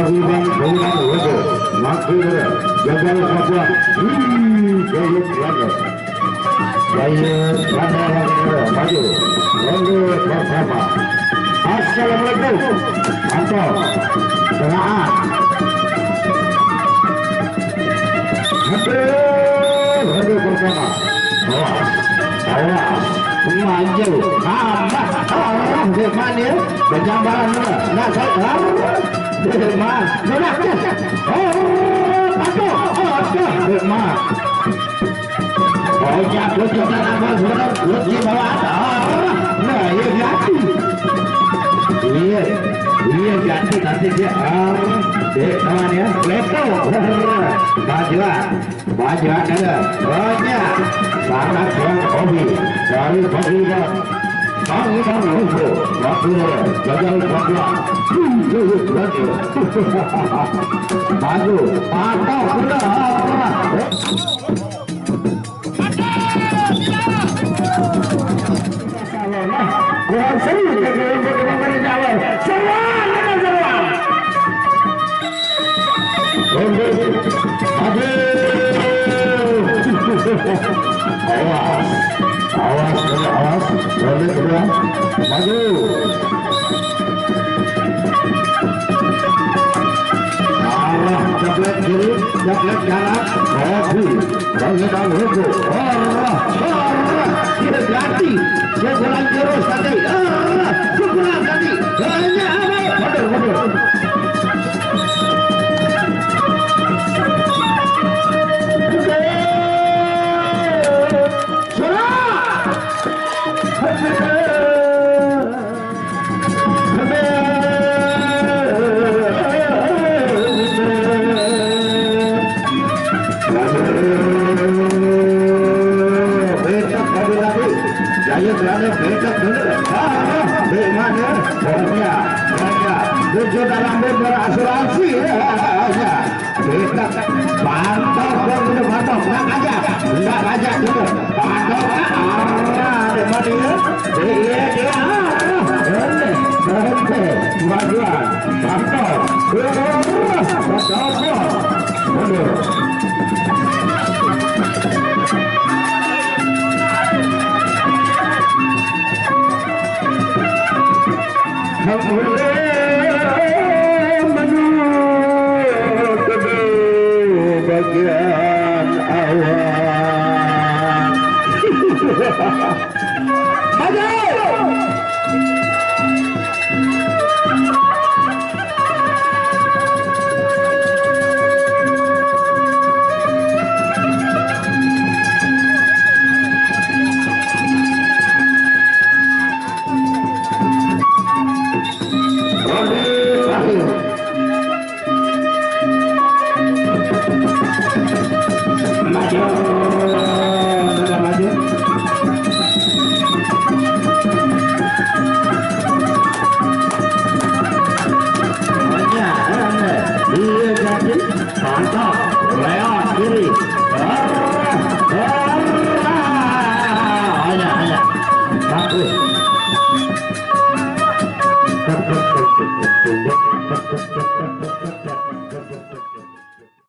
Bagi bang dengan logo makin jagal kapal jayut lagi maju ronde pertama. Assalamualaikum atau tengah ronde pertama awas maju tambah mana berjambaran nak saya Firman, Firman. Oh, jatuh kita nama sudah di bawah. Nah, ia ganti. Iya ganti nanti dia. Dek namanya Leto. Bajuan ada. Banyak. Sangat yang hobi dari pagi. Kami itu waktunya gagal kapal. Maju, patah sudah. Kurang seru untuk jalan. Serang. Awas, ronde kedua, maju. Arah jablet kiri, jablet kanan, kopi, ronde dahulu. Kita ganti, sebulan terus tadi, sebulan tadi, hanya ada, mundur. Dalam berasuransi kita pantau pantau enggak aja gitu pantau ada matinya dia bajuan pantau